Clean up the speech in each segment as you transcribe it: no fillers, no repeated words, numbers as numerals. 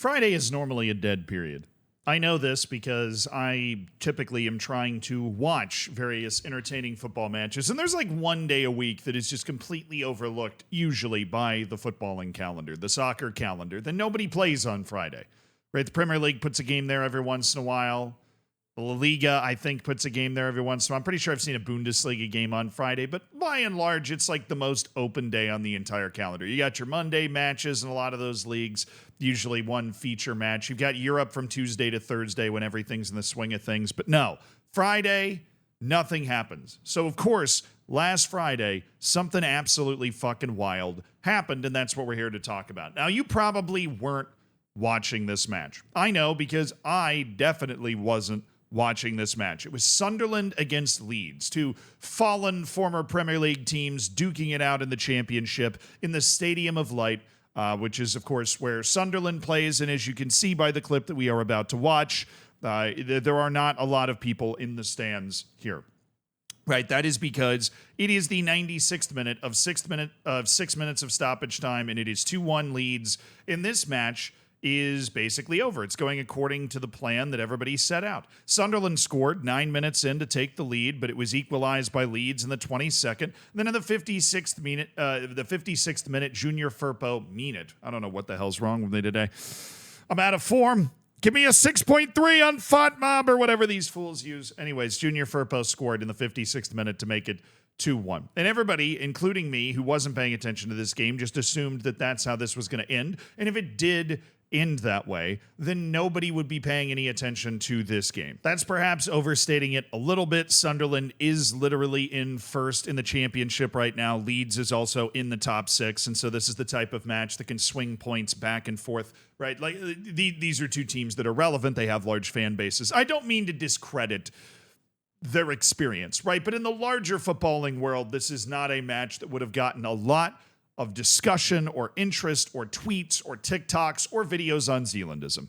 Friday is normally a dead period. I know this because I typically am trying to watch various entertaining football matches, and there's like one day a week that is just completely overlooked, usually by the footballing calendar, the soccer calendar, that nobody plays on Friday. Right? The Premier League puts a game there every once in a while. The La Liga, I think, puts a game there every once in a while. I'm pretty sure I've seen a Bundesliga game on Friday, but by and large, it's like the most open day on the entire calendar. You got your Monday matches in a lot of those leagues, usually one feature match. You've got Europe from Tuesday to Thursday when everything's in the swing of things. But no, Friday, nothing happens. So, of course, last Friday, something absolutely fucking wild happened, and that's what we're here to talk about. Now, you probably weren't watching this match. I know because I definitely wasn't watching this match. It was Sunderland against Leeds, two fallen former Premier League teams duking it out in the championship in the Stadium of Light, which is, of course, where Sunderland plays. And as you can see by the clip that we are about to watch, there are not a lot of people in the stands here. Right, that is because it is the 96th minute of 6 minutes of stoppage time, and it is 2-1 Leeds. In this match is basically over. It's going according to the plan that everybody set out. Sunderland scored 9 minutes in to take the lead, but it was equalized by Leeds in the 22nd. Then in the 56th minute, Junior Firpo, I don't know what the hell's wrong with me today. I'm out of form. Give me a 6.3 on FOTMob or whatever these fools use. Anyways, Junior Firpo scored in the 56th minute to make it 2-1. And everybody, including me, who wasn't paying attention to this game, just assumed that that's how this was going to end. And if it did end that way, then nobody would be paying any attention to this game. That's perhaps overstating it a little bit. Sunderland is literally in first in the championship right now. Leeds is also in the top six, and so this is the type of match that can swing points back and forth, right? Like these are two teams that are relevant. They have large fan bases. I don't mean to discredit their experience, right? But in the larger footballing world, this is not a match that would have gotten a lot of discussion or interest or tweets or TikToks or videos on Zealandism.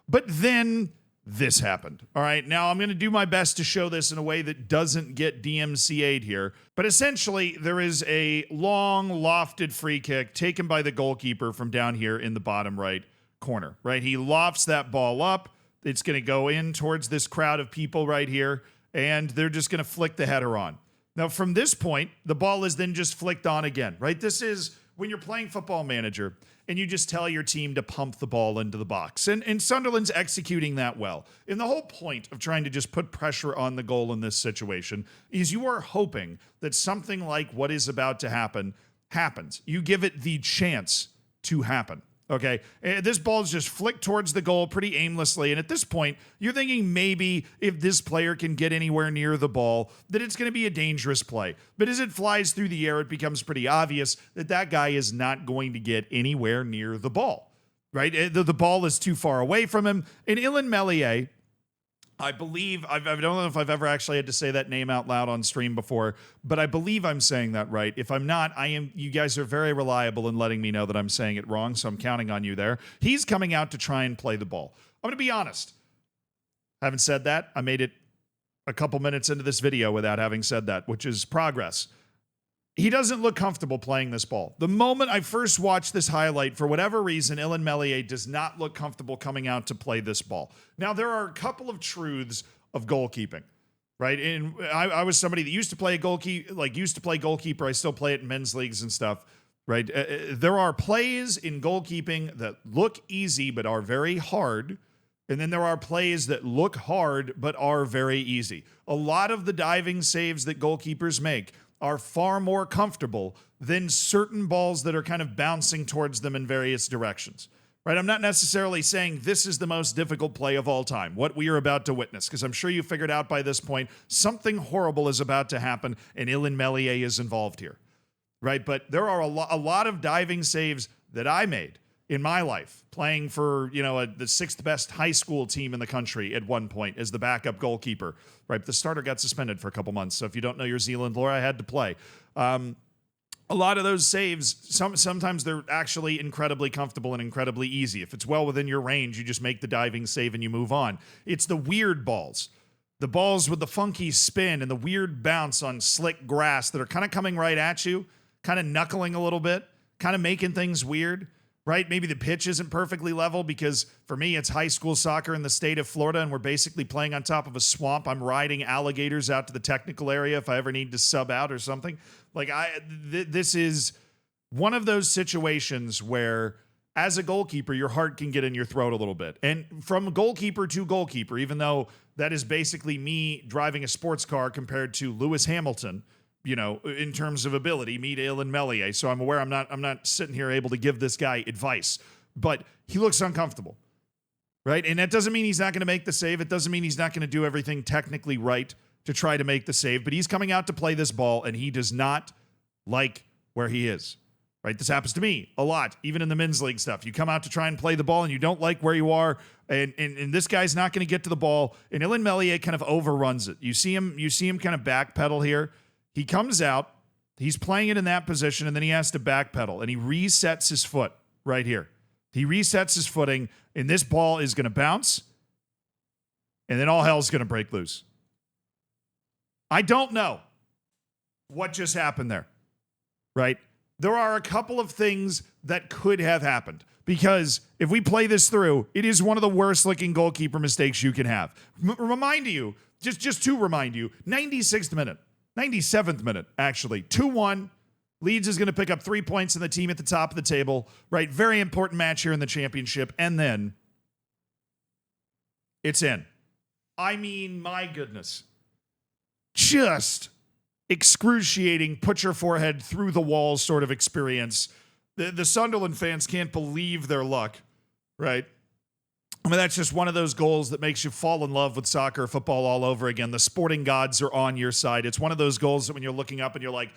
But then this happened. All right, now I'm going to do my best to show this in a way that doesn't get DMCA'd here. But essentially, there is a long, lofted free kick taken by the goalkeeper from down here in the bottom right corner, right? He lofts that ball up. It's going to go in towards this crowd of people right here, and they're just going to flick the header on. Now, from this point, the ball is then just flicked on again, right? This is when you're playing Football Manager and you just tell your team to pump the ball into the box. And Sunderland's executing that well. And the whole point of trying to just put pressure on the goal in this situation is you are hoping that something like what is about to happen happens. You give it the chance to happen. Okay, this ball's just flicked towards the goal pretty aimlessly. And at this point, you're thinking maybe if this player can get anywhere near the ball, that it's going to be a dangerous play. But as it flies through the air, it becomes pretty obvious that that guy is not going to get anywhere near the ball, right? The ball is too far away from him. And Ilan Meslier, I believe, I don't know if I've ever actually had to say that name out loud on stream before, but I believe I'm saying that right. If I'm not, you guys are very reliable in letting me know that I'm saying it wrong, so I'm counting on you there. He's coming out to try and play the ball. I'm going to be honest. Having said that, I made it a couple minutes into this video without having said that, which is progress. He doesn't look comfortable playing this ball. The moment I first watched this highlight, for whatever reason, Ilan Meslier does not look comfortable coming out to play this ball. Now, there are a couple of truths of goalkeeping, right? And I was somebody that used to play goalkeeper. I still play it in men's leagues and stuff, right? There are plays in goalkeeping that look easy but are very hard. And then there are plays that look hard but are very easy. A lot of the diving saves that goalkeepers make are far more comfortable than certain balls that are kind of bouncing towards them in various directions, right? I'm not necessarily saying this is the most difficult play of all time, what we are about to witness, because I'm sure you figured out by this point something horrible is about to happen and Ilan Meslier is involved here, right? But there are a lot of diving saves that I made in my life, playing for, the sixth best high school team in the country at one point as the backup goalkeeper, right? The starter got suspended for a couple months, so if you don't know your Zealand lore, I had to play. A lot of those saves, sometimes they're actually incredibly comfortable and incredibly easy. If it's well within your range, you just make the diving save and you move on. It's the weird balls, the balls with the funky spin and the weird bounce on slick grass that are kind of coming right at you, kind of knuckling a little bit, kind of making things weird, right? Maybe the pitch isn't perfectly level because for me, it's high school soccer in the state of Florida and we're basically playing on top of a swamp. I'm riding alligators out to the technical area if I ever need to sub out or something. Like this is one of those situations where as a goalkeeper, your heart can get in your throat a little bit. And from goalkeeper to goalkeeper, even though that is basically me driving a sports car compared to Lewis Hamilton, you know, in terms of ability, me to Ilan Melier. So I'm aware I'm not sitting here able to give this guy advice, but he looks uncomfortable, right? And that doesn't mean he's not going to make the save. It doesn't mean he's not going to do everything technically right to try to make the save, but he's coming out to play this ball and he does not like where he is. Right, this happens to me a lot, even in the men's league stuff. You come out to try and play the ball, and you don't like where you are, and this guy's not going to get to the ball. And Ilan Melier kind of overruns it. You see him kind of backpedal here. He comes out, he's playing it in that position, and then he has to backpedal, and he resets his foot right here. He resets his footing, and this ball is going to bounce, and then all hell's going to break loose. I don't know what just happened there, right? There are a couple of things that could have happened because if we play this through, it is one of the worst looking goalkeeper mistakes you can have. Remind you, just to remind you, 96th minute, 97th minute, actually, 2-1. Leeds is going to pick up 3 points in the team at the top of the table, right? Very important match here in the championship. And then it's in. I mean, my goodness. Just excruciating, put your forehead through the wall sort of experience. The Sunderland fans can't believe their luck, right? I mean, that's just one of those goals that makes you fall in love with soccer, football all over again. The sporting gods are on your side. It's one of those goals that when you're looking up and you're like,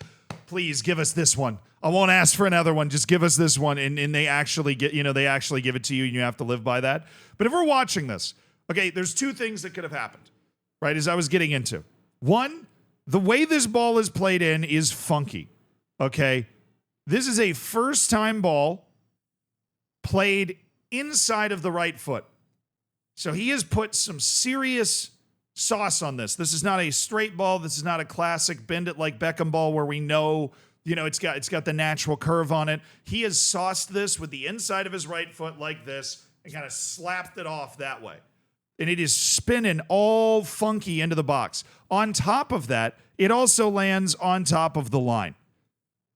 please give us this one. I won't ask for another one. Just give us this one. And they actually they actually give it to you and you have to live by that. But if we're watching this, okay, there's two things that could have happened, right? As I was getting into. One, the way this ball is played in is funky, okay? This is a first-time ball played inside of the right foot. So he has put some serious sauce on this. This is not a straight ball. This is not a classic bend it like Beckham ball where we know, it's got the natural curve on it. He has sauced this with the inside of his right foot like this and kind of slapped it off that way. And it is spinning all funky into the box. On top of that, it also lands on top of the line,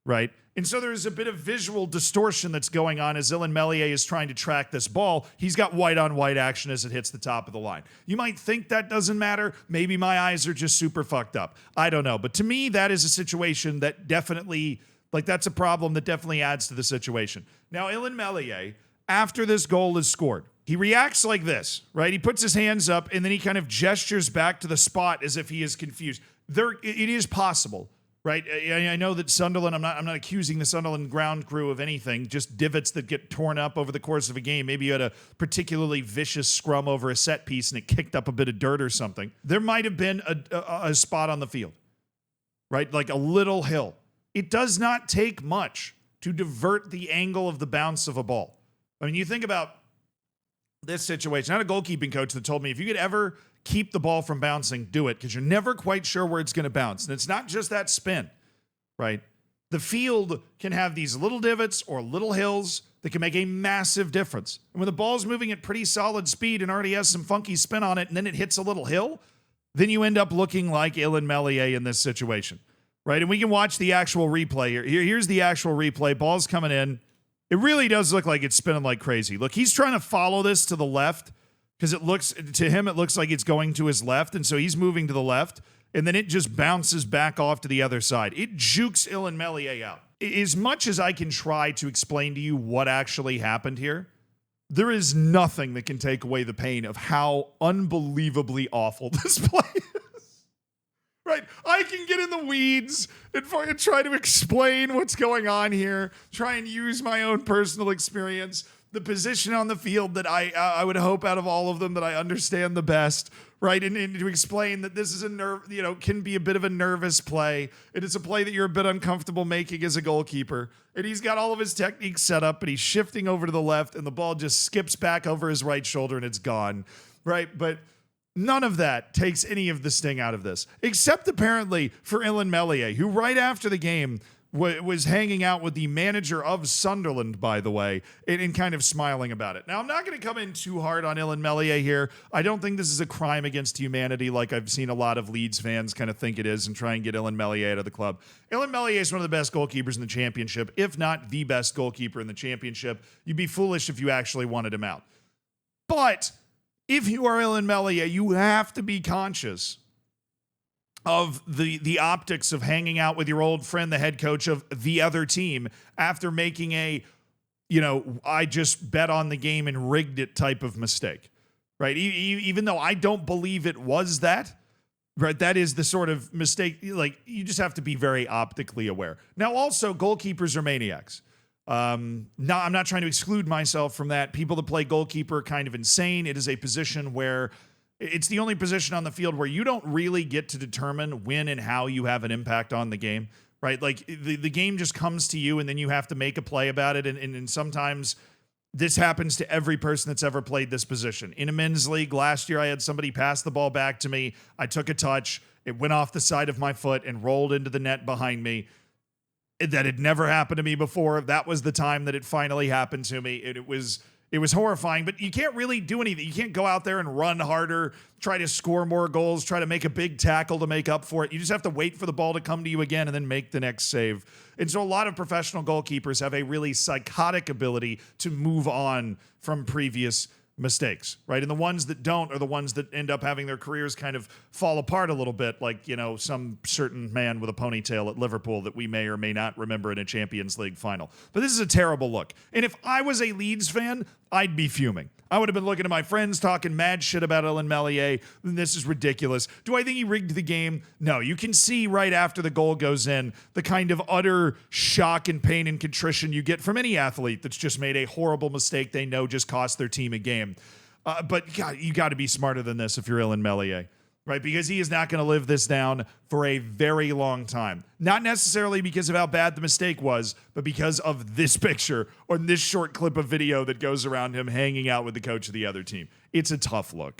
right? And so there's a bit of visual distortion that's going on as Ilan Melier is trying to track this ball. He's got white-on-white action as it hits the top of the line. You might think that doesn't matter. Maybe my eyes are just super fucked up. I don't know. But to me, that is a situation that definitely, that's a problem that definitely adds to the situation. Now, Ilan Melier, after this goal is scored, he reacts like this, right? He puts his hands up and then he kind of gestures back to the spot as if he is confused. It is possible, right? I know that Sunderland, I'm not accusing the Sunderland ground crew of anything, just divots that get torn up over the course of a game. Maybe you had a particularly vicious scrum over a set piece and it kicked up a bit of dirt or something. There might have been a spot on the field, right? Like a little hill. It does not take much to divert the angle of the bounce of a ball. I mean, you think about this situation. I had a goalkeeping coach that told me if you could ever keep the ball from bouncing, do it, because you're never quite sure where it's going to bounce. And it's not just that spin, right? The field can have these little divots or little hills that can make a massive difference. And when the ball's moving at pretty solid speed and already has some funky spin on it, and then it hits a little hill, then you end up looking like Ilan Melier in this situation, right? And we can watch the actual replay here. Here's the actual replay. Ball's coming in. It really does look like it's spinning like crazy. Look, he's trying to follow this to the left because it looks like it's going to his left. And so he's moving to the left and then it just bounces back off to the other side. It jukes Ilan Melier out. As much as I can try to explain to you what actually happened here, there is nothing that can take away the pain of how unbelievably awful this play is. Right, I can get in the weeds and try to explain what's going on here, try and use my own personal experience, the position on the field that I would hope out of all of them that I understand the best, right? And to explain that this is can be a bit of a nervous play. It is a play that you're a bit uncomfortable making as a goalkeeper. And he's got all of his techniques set up, but he's shifting over to the left and the ball just skips back over his right shoulder and it's gone, right? But none of that takes any of the sting out of this, except apparently for Ilan Melier, who right after the game was hanging out with the manager of Sunderland, by the way, and kind of smiling about it. Now, I'm not going to come in too hard on Illan Meslier here. I don't think this is a crime against humanity like I've seen a lot of Leeds fans kind of think it is and try and get Illan Meslier out of the club. Illan Meslier is one of the best goalkeepers in the championship, if not the best goalkeeper in the championship. You'd be foolish if you actually wanted him out. But if you are Illan Meslier, you have to be conscious of the optics of hanging out with your old friend, the head coach of the other team, after making a, I just bet on the game and rigged it type of mistake, right? Even though I don't believe it was that, right? That is the sort of mistake, like, you just have to be very optically aware. Now, also, goalkeepers are maniacs. I'm not trying to exclude myself from that. People that play goalkeeper are kind of insane. It is a position where it's the only position on the field where you don't really get to determine when and how you have an impact on the game, right? Like the game just comes to you and then you have to make a play about it. And sometimes this happens to every person that's ever played this position. In a men's league last year, I had somebody pass the ball back to me. I took a touch. It went off the side of my foot and rolled into the net behind me. That had never happened to me before. That was the time that it finally happened to me. It was horrifying, but you can't really do anything. You can't go out there and run harder, try to score more goals, try to make a big tackle to make up for it. You just have to wait for the ball to come to you again and then make the next save. And so a lot of professional goalkeepers have a really psychotic ability to move on from previous mistakes, right? And the ones that don't are the ones that end up having their careers kind of fall apart a little bit, like, some certain man with a ponytail at Liverpool that we may or may not remember in a Champions League final. But this is a terrible look. And if I was a Leeds fan, I'd be fuming. I would have been looking at my friends talking mad shit about Illan Meslier. This is ridiculous. Do I think he rigged the game? No. You can see right after the goal goes in the kind of utter shock and pain and contrition you get from any athlete that's just made a horrible mistake they know just cost their team a game. But God, you got to be smarter than this if you're Illan Meslier, right? Because he is not going to live this down for a very long time. Not necessarily because of how bad the mistake was, but because of this picture or this short clip of video that goes around him hanging out with the coach of the other team. It's a tough look.